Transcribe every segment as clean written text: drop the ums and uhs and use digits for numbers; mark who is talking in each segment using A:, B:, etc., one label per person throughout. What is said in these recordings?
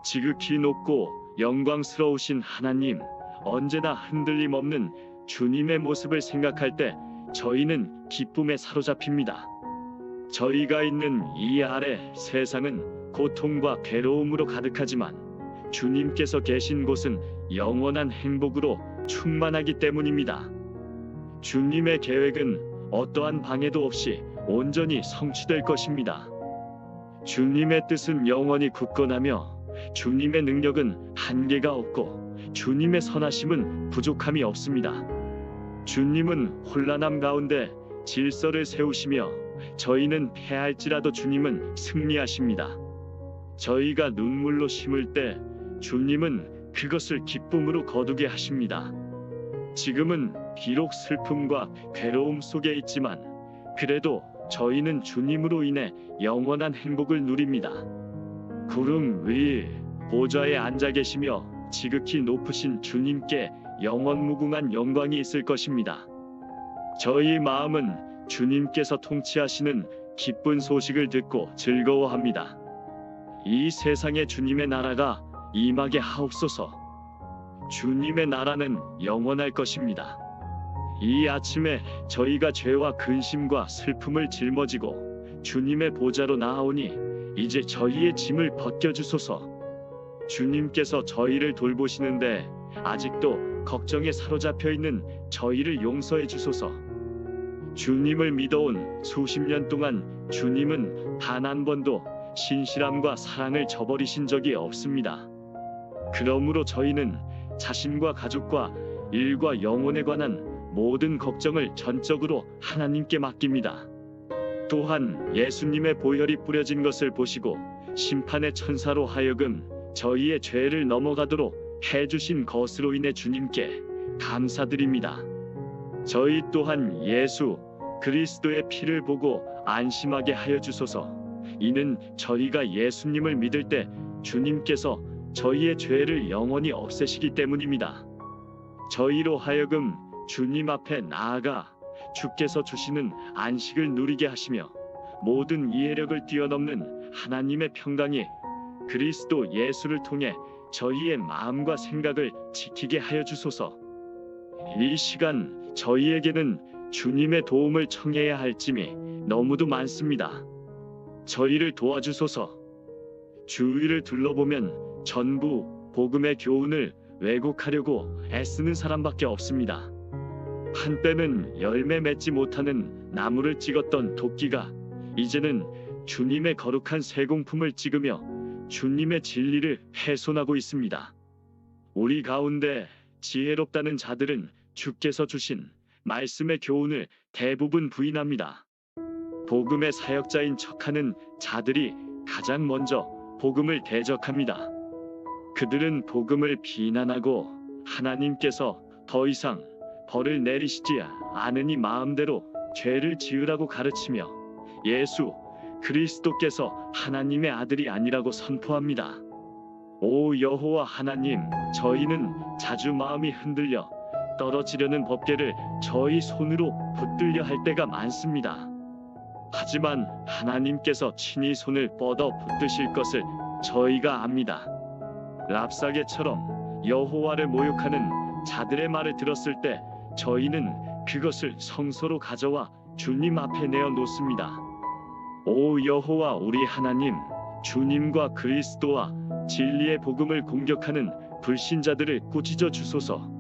A: 지극히 높고 영광스러우신 하나님, 언제나 흔들림 없는 주님의 모습을 생각할 때 저희는 기쁨에 사로잡힙니다. 저희가 있는 이 아래 세상은 고통과 괴로움으로 가득하지만 주님께서 계신 곳은 영원한 행복으로 충만하기 때문입니다. 주님의 계획은 어떠한 방해도 없이 온전히 성취될 것입니다. 주님의 뜻은 영원히 굳건하며 주님의 능력은 한계가 없고 주님의 선하심은 부족함이 없습니다. 주님은 혼란함 가운데 질서를 세우시며 저희는 패할지라도 주님은 승리하십니다. 저희가 눈물로 심을 때 주님은 그것을 기쁨으로 거두게 하십니다. 지금은 비록 슬픔과 괴로움 속에 있지만 그래도 저희는 주님으로 인해 영원한 행복을 누립니다. 구름 위 보좌에 앉아 계시며 지극히 높으신 주님께 영원무궁한 영광이 있을 것입니다. 저희 마음은 주님께서 통치하시는 기쁜 소식을 듣고 즐거워합니다. 이 세상에 주님의 나라가 임하게 하옵소서. 주님의 나라는 영원할 것입니다. 이 아침에 저희가 죄와 근심과 슬픔을 짊어지고 주님의 보좌로 나아오니 이제 저희의 짐을 벗겨주소서. 주님께서 저희를 돌보시는데 아직도 걱정에 사로잡혀 있는 저희를 용서해 주소서. 주님을 믿어온 수십 년 동안 주님은 단 한 번도 신실함과 사랑을 저버리신 적이 없습니다. 그러므로 저희는 자신과 가족과 일과 영혼에 관한 모든 걱정을 전적으로 하나님께 맡깁니다. 또한 예수님의 보혈이 뿌려진 것을 보시고 심판의 천사로 하여금 저희의 죄를 넘어가도록 해주신 것으로 인해 주님께 감사드립니다. 저희 또한 예수 그리스도의 피를 보고 안심하게 하여 주소서. 이는 저희가 예수님을 믿을 때 주님께서 저희의 죄를 영원히 없애시기 때문입니다. 저희로 하여금 주님 앞에 나아가 주께서 주시는 안식을 누리게 하시며 모든 이해력을 뛰어넘는 하나님의 평강이 그리스도 예수를 통해 저희의 마음과 생각을 지키게 하여 주소서. 이 시간 저희에게는 주님의 도움을 청해야 할 짐이 너무도 많습니다. 저희를 도와주소서. 주위를 둘러보면 전부 복음의 교훈을 왜곡하려고 애쓰는 사람밖에 없습니다. 한때는 열매 맺지 못하는 나무를 찍었던 도끼가 이제는 주님의 거룩한 세공품을 찍으며 주님의 진리를 훼손하고 있습니다. 우리 가운데 지혜롭다는 자들은 주께서 주신 말씀의 교훈을 대부분 부인합니다. 복음의 사역자인 척하는 자들이 가장 먼저 복음을 대적합니다. 그들은 복음을 비난하고 하나님께서 더 이상 벌을 내리시지 않으니 마음대로 죄를 지으라고 가르치며 예수 그리스도께서 하나님의 아들이 아니라고 선포합니다. 오 여호와 하나님, 저희는 자주 마음이 흔들려 떨어지려는 법궤를 저희 손으로 붙들려 할 때가 많습니다. 하지만 하나님께서 친히 손을 뻗어 붙드실 것을 저희가 압니다. 랍사게처럼 여호와를 모욕하는 자들의 말을 들었을 때 저희는 그것을 성소로 가져와 주님 앞에 내어 놓습니다. 오 여호와 우리 하나님, 주님과 그리스도와 진리의 복음을 공격하는 불신자들을 꾸짖어 주소서.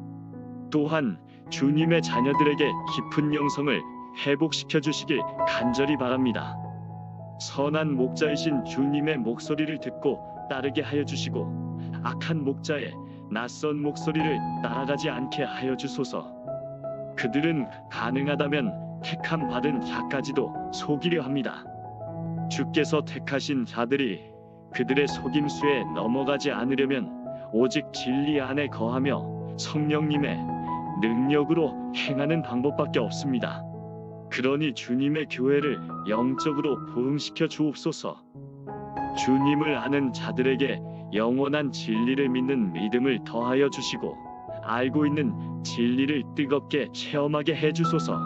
A: 또한 주님의 자녀들에게 깊은 영성을 회복시켜 주시길 간절히 바랍니다. 선한 목자이신 주님의 목소리를 듣고 따르게 하여 주시고 악한 목자의 낯선 목소리를 따라가지 않게 하여 주소서. 그들은 가능하다면 택함 받은 자까지도 속이려 합니다. 주께서 택하신 자들이 그들의 속임수에 넘어가지 않으려면 오직 진리 안에 거하며 성령님의 능력으로 행하는 방법밖에 없습니다. 그러니 주님의 교회를 영적으로 부흥시켜 주옵소서. 주님을 아는 자들에게 영원한 진리를 믿는 믿음을 더하여 주시고 알고 있는 진리를 뜨겁게 체험하게 해주소서.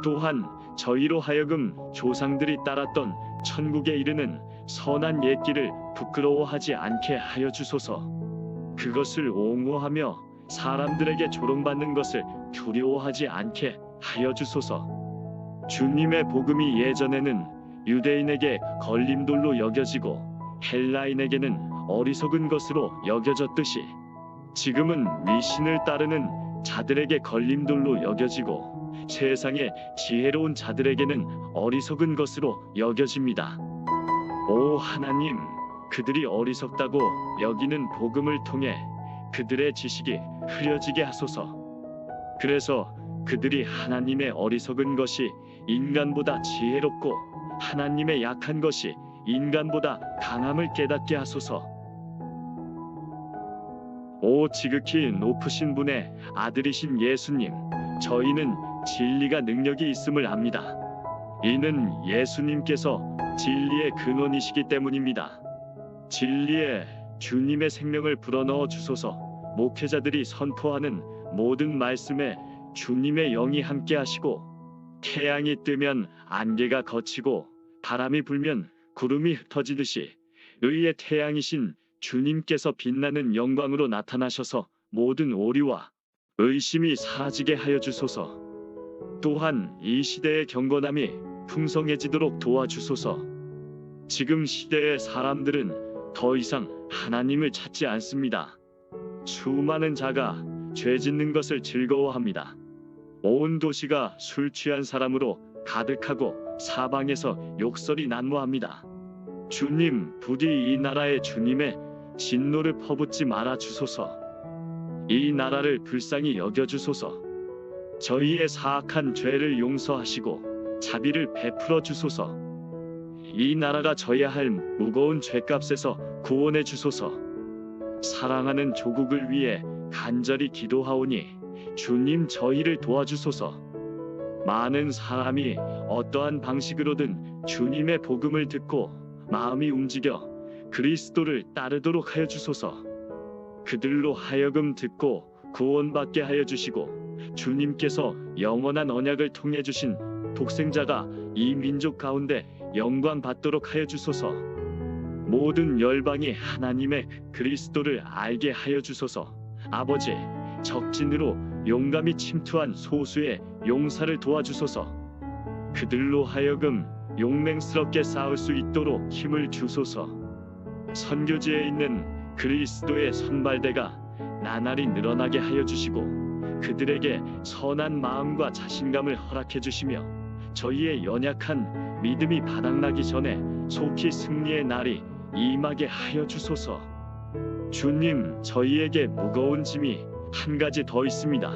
A: 또한 저희로 하여금 조상들이 따랐던 천국에 이르는 선한 옛길을 부끄러워하지 않게 하여 주소서. 그것을 옹호하며 사람들에게 조롱받는 것을 두려워하지 않게 하여 주소서. 주님의 복음이 예전에는 유대인에게 걸림돌로 여겨지고 헬라인에게는 어리석은 것으로 여겨졌듯이 지금은 미신을 따르는 자들에게 걸림돌로 여겨지고 세상의 지혜로운 자들에게는 어리석은 것으로 여겨집니다. 오 하나님, 그들이 어리석다고 여기는 복음을 통해 그들의 지식이 흐려지게 하소서. 그래서 그들이 하나님의 어리석은 것이 인간보다 지혜롭고 하나님의 약한 것이 인간보다 강함을 깨닫게 하소서. 오 지극히 높으신 분의 아들이신 예수님, 저희는 진리가 능력이 있음을 압니다. 이는 예수님께서 진리의 근원이시기 때문입니다. 진리에 주님의 생명을 불어넣어 주소서. 목회자들이 선포하는 모든 말씀에 주님의 영이 함께 하시고 태양이 뜨면 안개가 걷히고 바람이 불면 구름이 흩어지듯이 의의 태양이신 주님께서 빛나는 영광으로 나타나셔서 모든 오류와 의심이 사라지게 하여 주소서. 또한 이 시대의 경건함이 풍성해지도록 도와주소서. 지금 시대의 사람들은 더 이상 하나님을 찾지 않습니다. 수많은 자가 죄 짓는 것을 즐거워합니다. 온 도시가 술 취한 사람으로 가득하고 사방에서 욕설이 난무합니다. 주님, 부디 이 나라에 주님의 진노를 퍼붓지 말아 주소서. 이 나라를 불쌍히 여겨 주소서. 저희의 사악한 죄를 용서하시고 자비를 베풀어 주소서. 이 나라가 져야 할 무거운 죄값에서 구원해 주소서. 사랑하는 조국을 위해 간절히 기도하오니 주님 저희를 도와주소서. 많은 사람이 어떠한 방식으로든 주님의 복음을 듣고 마음이 움직여 그리스도를 따르도록 하여 주소서. 그들로 하여금 듣고 구원받게 하여 주시고 주님께서 영원한 언약을 통해 주신 독생자가 이 민족 가운데 영광 받도록 하여 주소서. 모든 열방이 하나님의 그리스도를 알게 하여 주소서. 아버지, 적진으로 용감히 침투한 소수의 용사를 도와주소서. 그들로 하여금 용맹스럽게 싸울 수 있도록 힘을 주소서. 선교지에 있는 그리스도의 선발대가 나날이 늘어나게 하여 주시고 그들에게 선한 마음과 자신감을 허락해 주시며 저희의 연약한 믿음이 바닥나기 전에 속히 승리의 날이 임하게 하여 주소서. 주님, 저희에게 무거운 짐이 한 가지 더 있습니다.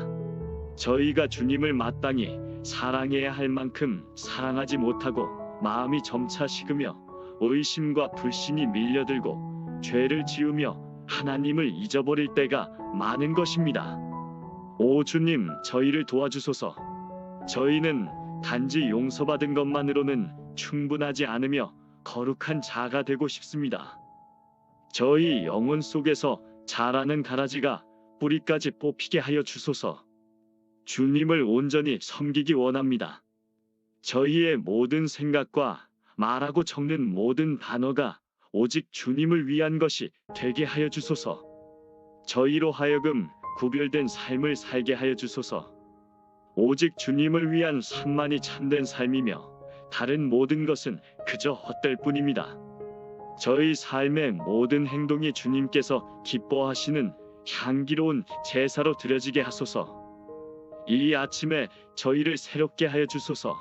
A: 저희가 주님을 마땅히 사랑해야 할 만큼 사랑하지 못하고 마음이 점차 식으며 의심과 불신이 밀려들고 죄를 지으며 하나님을 잊어버릴 때가 많은 것입니다. 오 주님, 저희를 도와주소서. 저희는 단지 용서받은 것만으로는 충분하지 않으며 거룩한 자가 되고 싶습니다. 저희 영혼 속에서 자라는 가라지가 뿌리까지 뽑히게 하여 주소서. 주님을 온전히 섬기기 원합니다. 저희의 모든 생각과 말하고 적는 모든 단어가 오직 주님을 위한 것이 되게 하여 주소서. 저희로 하여금 구별된 삶을 살게 하여 주소서. 오직 주님을 위한 삶만이 참된 삶이며 다른 모든 것은 그저 헛될 뿐입니다. 저희 삶의 모든 행동이 주님께서 기뻐하시는 향기로운 제사로 드려지게 하소서. 이 아침에 저희를 새롭게 하여 주소서.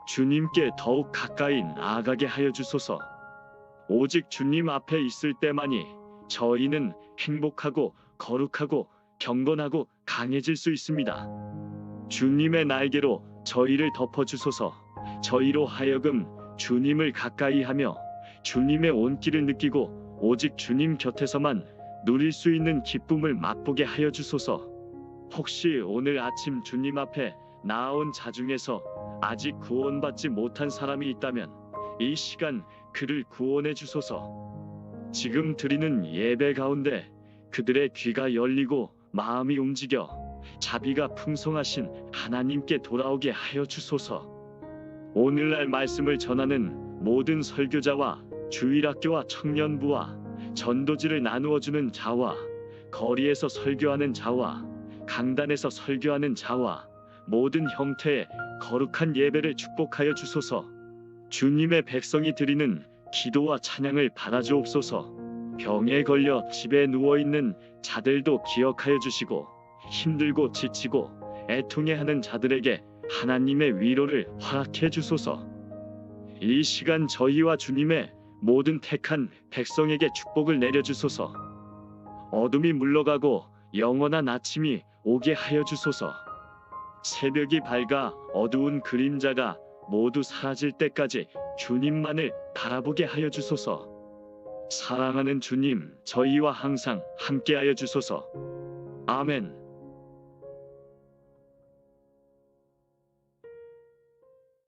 A: 주님께 더욱 가까이 나아가게 하여 주소서. 오직 주님 앞에 있을 때만이 저희는 행복하고 거룩하고 경건하고 강해질 수 있습니다. 주님의 날개로 저희를 덮어 주소서. 저희로 하여금 주님을 가까이 하며 주님의 온기를 느끼고 오직 주님 곁에서만 누릴 수 있는 기쁨을 맛보게 하여 주소서. 혹시 오늘 아침 주님 앞에 나아온 자 중에서 아직 구원받지 못한 사람이 있다면 이 시간 그를 구원해 주소서. 지금 드리는 예배 가운데 그들의 귀가 열리고 마음이 움직여 자비가 풍성하신 하나님께 돌아오게 하여 주소서. 오늘날 말씀을 전하는 모든 설교자와 주일학교와 청년부와 전도지를 나누어주는 자와 거리에서 설교하는 자와 강단에서 설교하는 자와 모든 형태의 거룩한 예배를 축복하여 주소서. 주님의 백성이 드리는 기도와 찬양을 받아주옵소서. 병에 걸려 집에 누워있는 자들도 기억하여 주시고 힘들고 지치고 애통해하는 자들에게 하나님의 위로를 허락해 주소서. 이 시간 저희와 주님의 모든 택한 백성에게 축복을 내려주소서. 어둠이 물러가고 영원한 아침이 오게 하여 주소서. 새벽이 밝아 어두운 그림자가 모두 사라질 때까지 주님만을 바라보게 하여 주소서. 사랑하는 주님, 저희와 항상 함께하여 주소서. 아멘.